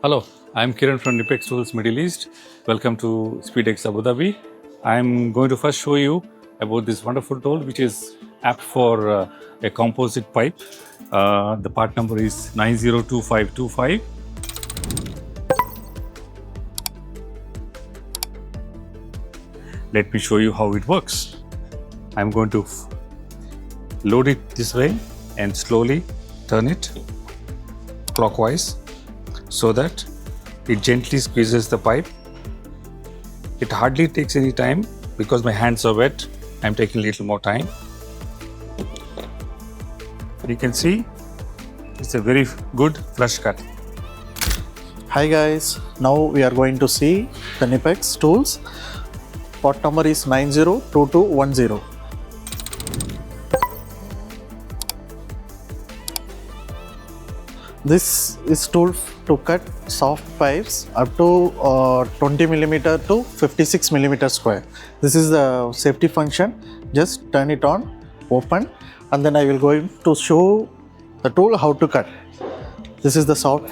Hello, I'm Kiran from KNIPEX Tools Middle East. Welcome to Speedex Abu Dhabi. I'm going to first show you about this wonderful tool which is apt for a composite pipe. The part number is 902525. Let me show you how it works. I'm going to load it this way and slowly turn it clockwise so that it gently squeezes the pipe. It hardly takes any time because my hands are wet. I'm taking a little more time. You can see it's a very good flush cut. Hi guys, now we are going to see the KNIPEX tools. Part number is 902210. This is tool to cut soft pipes up to 20 millimeter to 56 millimeter square. This is the safety function. Just turn it on, open, and then I will go to show the tool how to cut. This is the soft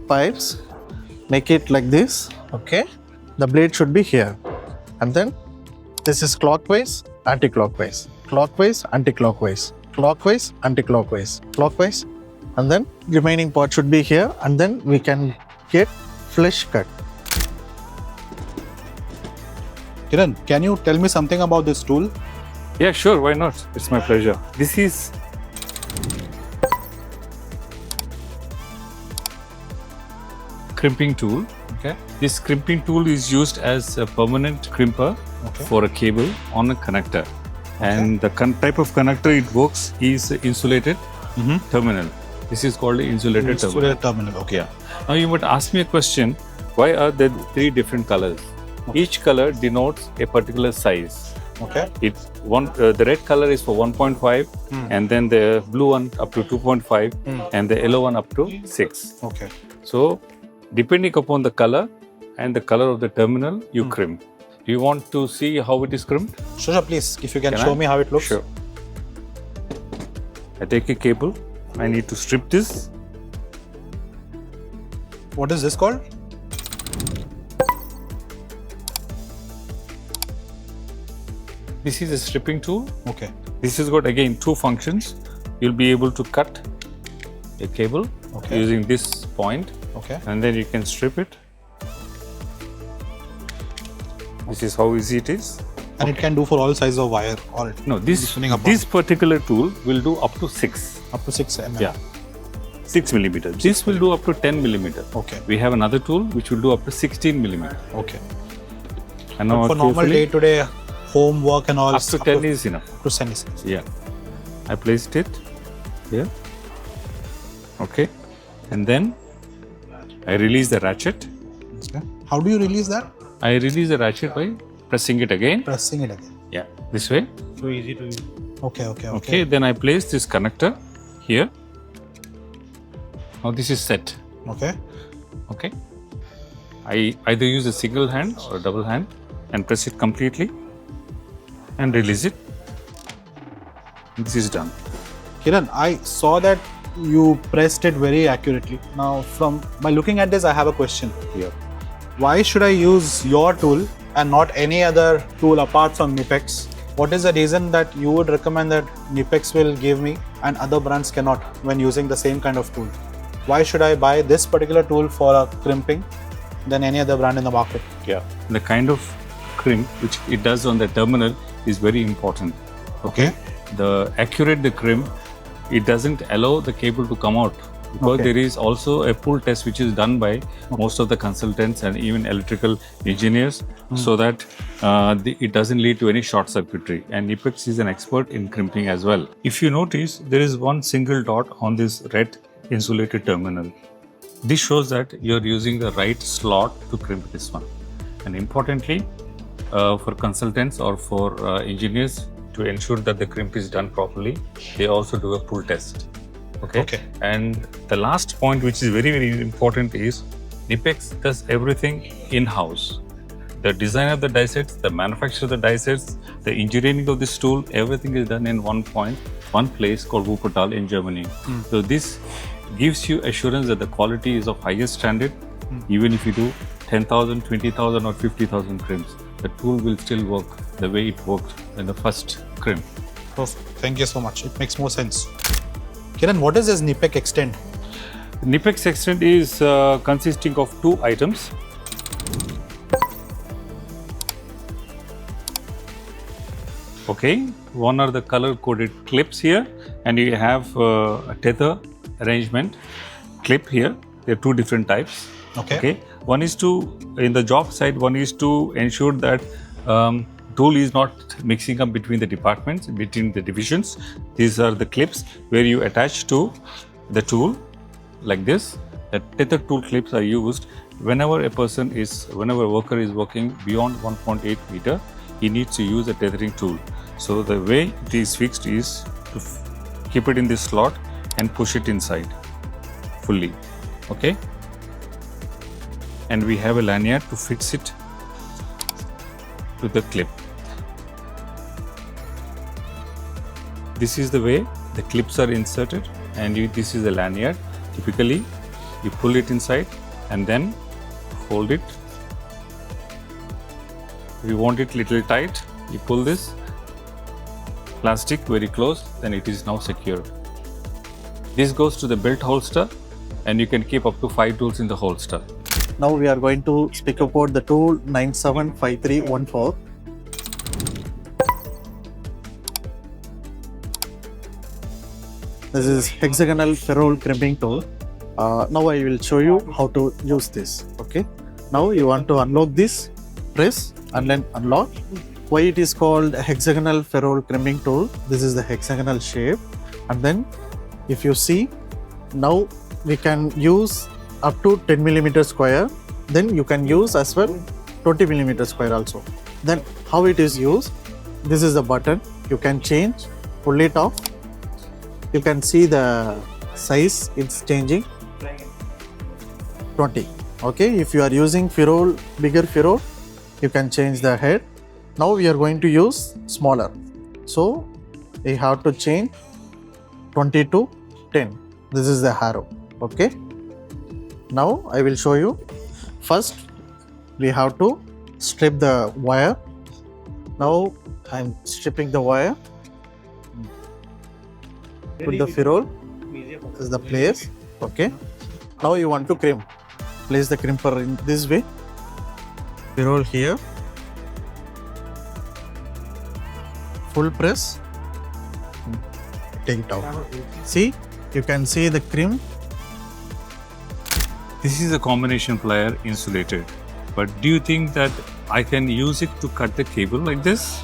pipes. Make it like this. Okay. The blade should be here. And then this is clockwise, anti-clockwise, clockwise, anti-clockwise, clockwise, anti-clockwise, clockwise. And then remaining part should be here, and then we can get flush cut. Kiran, can you tell me something about this tool? Yeah, sure, why not? It's my pleasure. This is crimping tool. Okay. This crimping tool is used as a permanent crimper for a cable on a connector. And the type of connector it works is insulated terminal. This is called insulated terminal. Okay. Yeah. Now you might ask me a question, why are there three different colors? Each color denotes a particular size. Okay. The red color is for 1.5 and then the blue one up to 2.5 and the yellow one up to 6. Okay. So depending upon the color and the color of the terminal, you crimp. Do you want to see how it is crimped? Sure, please. If you can show me how it looks. Sure. I take a cable. I need to strip this. What is this called? This is a stripping tool. Okay. This has got again two functions. You'll be able to cut a cable using this point. Okay. And then you can strip it. This is how easy it is. And it can do for all sizes of wire or No, this particular tool will do up to 6. Up to 6 mm. Yeah. 6 millimeters. This will do up to 10 millimeters. Okay. We have another tool which will do up to 16 millimeters. Okay. And now for normal day-to-day home work and all, up to 10 is enough. Up to 10 is enough. Yeah. I placed it here. Okay. And then I release the ratchet. Okay. How do you release that? I release the ratchet by pressing it again. Pressing it again. Yeah. This way. So easy to use. Okay. Okay. Then I place this connector here. Now this is set. Okay. Okay. I either use a single hand or a double hand and press it completely and release it. This is done. Kiran, I saw that you pressed it very accurately. Now, by looking at this, I have a question. Yeah. Why should I use your tool and not any other tool apart from KNIPEX? What is the reason that you would recommend that KNIPEX will give me and other brands cannot when using the same kind of tool? Why should I buy this particular tool for a crimping than any other brand in the market? Yeah. The kind of crimp which it does on the terminal is very important. Okay. The accurate the crimp, it doesn't allow the cable to come out because there is also a pull test which is done by most of the consultants and even electrical engineers so that it doesn't lead to any short circuitry, and KNIPEX is an expert in crimping as well. If you notice, there is one single dot on this red insulated terminal. This shows that you're using the right slot to crimp this one. And importantly, for consultants or for engineers to ensure that the crimp is done properly, they also do a pull test. Okay. And the last point, which is very, very important, is KNIPEX does everything in-house. The design of the die sets, the manufacture of the die sets, the engineering of this tool, everything is done in one place called Wuppertal in Germany. So this gives you assurance that the quality is of highest standard Even if you do 10,000, 20,000 or 50,000 crims, the tool will still work the way it worked in the first crim. Perfect. Thank you so much. It makes more sense. Kiran, what is this KNIPEX Extend? KNIPEX Extend is consisting of two items. Okay, one are the color coded clips here, and you have a tether arrangement clip here. There are two different types. Okay. One is to, in the job site, one is to ensure that tool is not mixing up between the departments, between the divisions. These are the clips where you attach to the tool like this. The tether tool clips are used whenever a worker is working beyond 1.8 meter, he needs to use a tethering tool. So the way it is fixed is to keep it in this slot and push it inside fully. Okay. And we have a lanyard to fix it to the clip. This is the way the clips are inserted, and this is the lanyard. Typically, you pull it inside and then fold it. If you want it little tight, you pull this plastic very close, then it is now secured. This goes to the belt holster, and you can keep up to 5 tools in the holster. Now we are going to speak about the tool 975314. This is hexagonal ferrule crimping tool. Now I will show you how to use this. Okay. Now you want to unlock this, press and then unlock. Why it is called a hexagonal ferrule crimping tool? This is the hexagonal shape, and then if you see, now we can use up to 10 millimeter square. Then you can use as well 20 millimeter square also. Then how it is used? This is the button. You can change, pull it off. You can see the size, it's changing. 20. Okay, if you are using ferrule, bigger ferrule, you can change the head. Now we are going to use smaller. So we have to change 20 to 10. This is the arrow. Okay. Now I will show you. First, we have to strip the wire. Now I am stripping the wire. Put the ferrule. This is the place. Okay. Now you want to crimp. Place the crimper in this way. Ferrule here. Full press. Take it out. See, you can see the crimp. This is a combination plier insulated, but do you think that I can use it to cut the cable like this?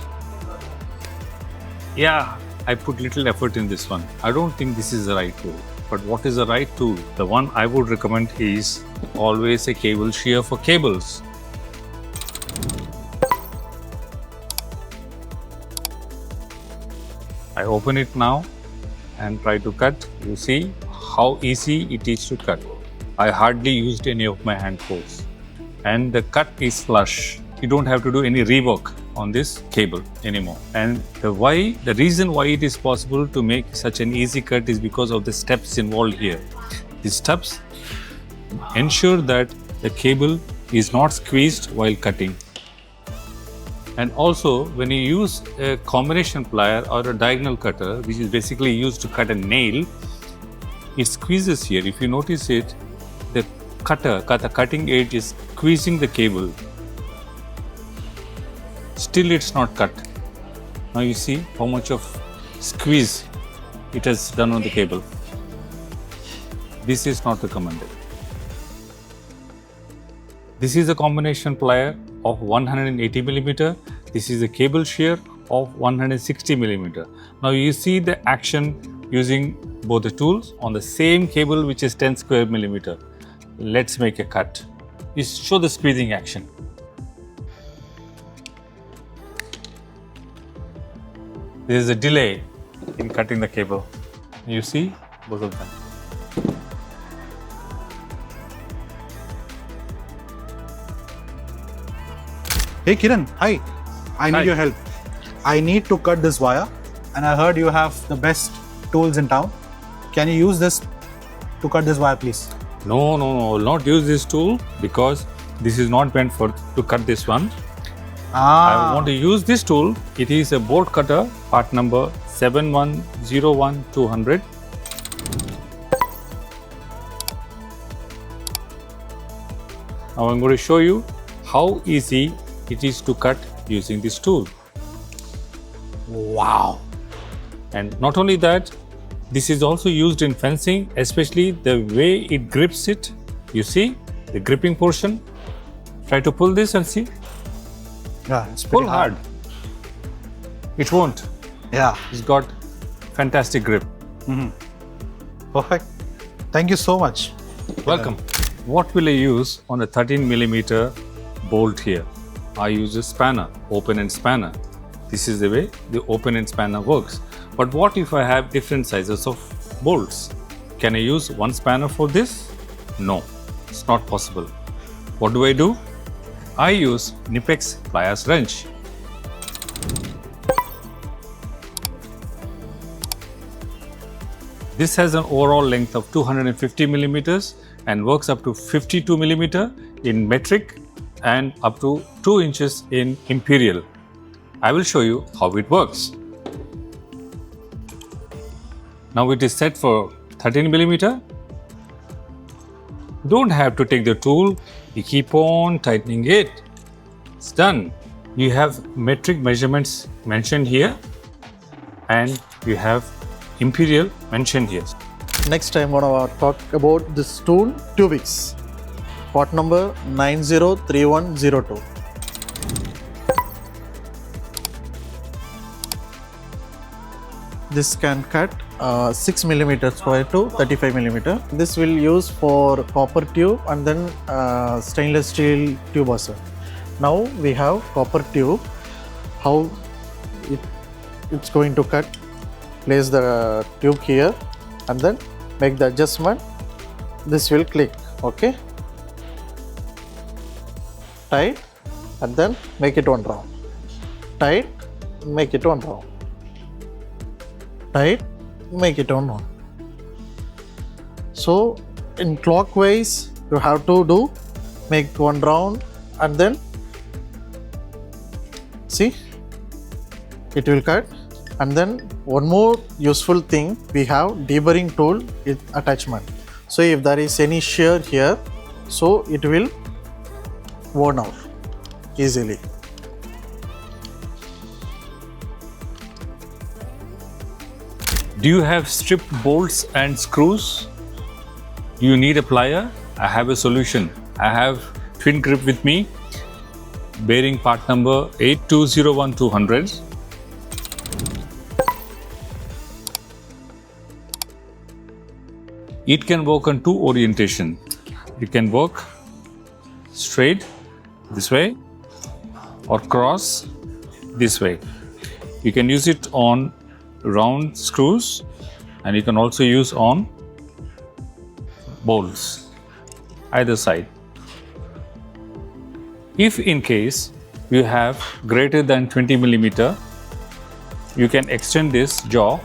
Yeah, I put little effort in this one. I don't think this is the right tool. But what is the right tool? The one I would recommend is always a cable shear for cables. I open it now and try to cut. You see how easy it is to cut. I hardly used any of my hand tools, and the cut is flush. You don't have to do any rework on this cable anymore. And the reason why it is possible to make such an easy cut is because of the steps involved here. The steps ensure that the cable is not squeezed while cutting. And also, when you use a combination plier or a diagonal cutter, which is basically used to cut a nail, it squeezes here. If you notice it, the cutting edge is squeezing the cable. Still it's not cut. Now you see how much of squeeze it has done on the cable. This is not recommended. This is a combination plier of 180 millimeter. This is a cable shear of 160 millimeter. Now you see the action using both the tools on the same cable, which is 10 square millimeter. Let's make a cut. You show the squeezing action. There is a delay in cutting the cable. You see both of them. Hey Kiran, hi. I need your help. I need to cut this wire, and I heard you have the best tools in town. Can you use this to cut this wire, please? No, no, no, I will not use this tool because this is not meant for to cut this one. I want to use this tool. It is a bolt cutter, part number 7101200. Now I'm going to show you how easy it is to cut using this tool. Wow. And not only that, this is also used in fencing, especially the way it grips it. You see the gripping portion. Try to pull this and see. Yeah, it's pretty Pull hard. It won't. Yeah. It's got fantastic grip. Perfect. Thank you so much. Welcome. What will I use on a 13mm bolt here? I use a spanner, open-end spanner. This is the way the open-end spanner works. But what if I have different sizes of bolts? Can I use one spanner for this? No, it's not possible. What do? I use KNIPEX Pliers wrench. This has an overall length of 250mm and works up to 52mm in metric and up to 2 inches in imperial. I will show you how it works. Now it is set for 13mm. Don't have to take the tool, you keep on tightening it. It's done. You have metric measurements mentioned here and you have imperial mentioned here. Next I'm gonna talk about this tool, TubiX, part number 903102. This can cut 6mm square to 35mm. This will use for copper tube and then stainless steel tube also. Now we have copper tube. How it's going to cut? Place the tube here and then make the adjustment. This will click. Okay. Tight and then make it one round. Tight, make it one round. Tight, make it on one. So in clockwise you have to do, make one round and then see it will cut. And then one more useful thing, we have deburring tool with attachment. So if there is any shear here, so it will worn out easily. Do you have stripped bolts and screws? Do you need a plier? I have a solution. I have TwinGrip with me, bearing part number 8201200. It can work on two orientation. It can work straight this way or cross this way. You can use it on round screws and you can also use on bolts either side. If in case you have greater than 20mm, you can extend this jaw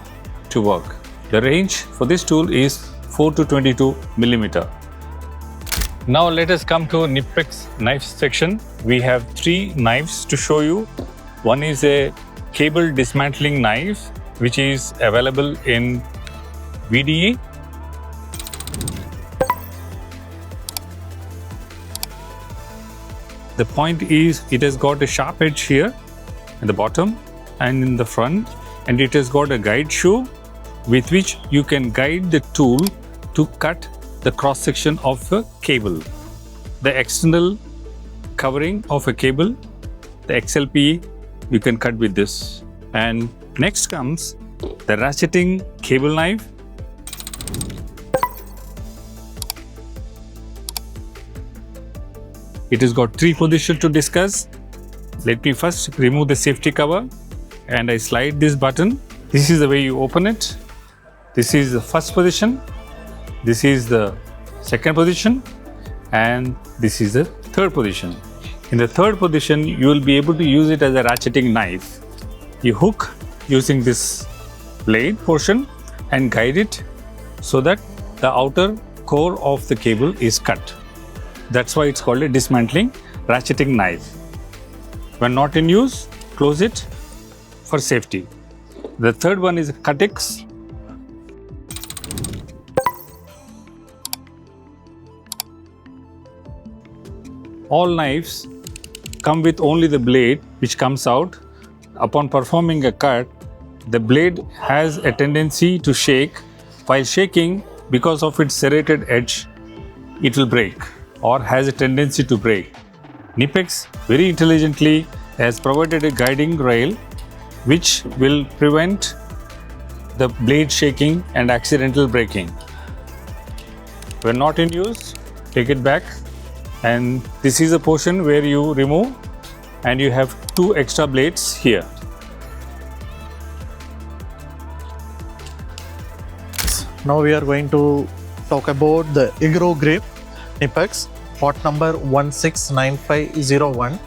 to work. The range for this tool is 4 to 22mm. Now let us come to KNIPEX knife section. We have 3 knives to show you. One is a cable dismantling knife which is available in VDE. The point is it has got a sharp edge here at the bottom and in the front, and it has got a guide shoe with which you can guide the tool to cut the cross section of a cable. The external covering of a cable, the XLPE, you can cut with this. And next comes the ratcheting cable knife. It has got 3 positions to discuss. Let me first remove the safety cover and I slide this button. This is the way you open it. This is the first position. This is the second position and this is the third position. In the third position, you will be able to use it as a ratcheting knife. You hook using this blade portion and guide it so that the outer core of the cable is cut. That's why it's called a dismantling ratcheting knife. When not in use, close it for safety. The third one is CutiX. All knives come with only the blade which comes out. Upon performing a cut, the blade has a tendency to shake. While shaking, because of its serrated edge, it will break or has a tendency to break. KNIPEX very intelligently has provided a guiding rail which will prevent the blade shaking and accidental breaking. When not in use, take it back, and this is a portion where you remove and you have 2 extra blades here. Now we are going to talk about the ErgoStrip KNIPEX part number 169501.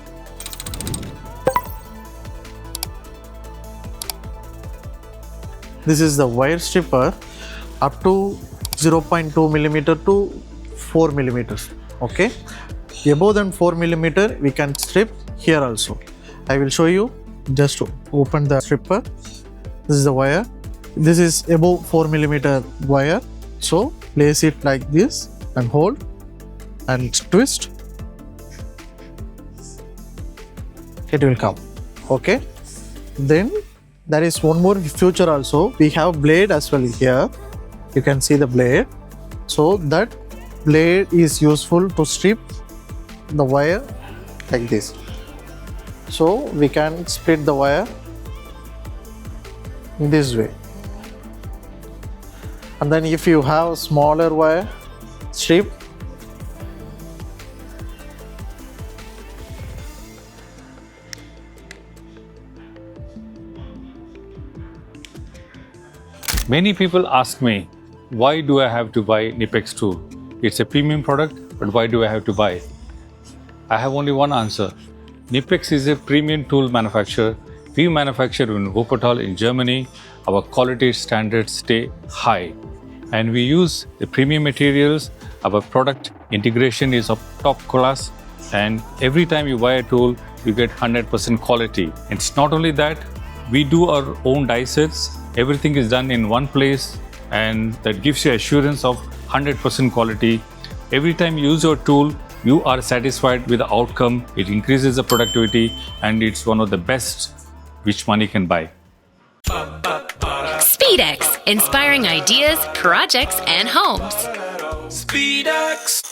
This is the wire stripper up to 0.2 millimeter to 4 millimeters. Okay, above than 4 millimeter we can strip here also. I will show you. Just to open the stripper. This is the wire. This is above 4 millimeter wire. So place it like this and hold and twist. It will come. Okay. Then there is one more feature also. We have blade as well here. You can see the blade. So that blade is useful to strip the wire like this. So we can split the wire in this way. And then if you have smaller wire strip, Many people ask me, why do I have to buy KNIPEX tool? It's a premium product, but why do I have to buy it? I have only one answer. KNIPEX is a premium tool manufacturer. We manufacture in Wuppertal in Germany. Our quality standards stay high. And we use the premium materials. Our product integration is of top class. And every time you buy a tool, you get 100% quality. It's not only that, we do our own die sets. Everything is done in one place, and that gives you assurance of 100% quality. Every time you use your tool, you are satisfied with the outcome. It increases the productivity, and it's one of the best which money can buy. Speedex, inspiring ideas, projects, and homes. Speedex.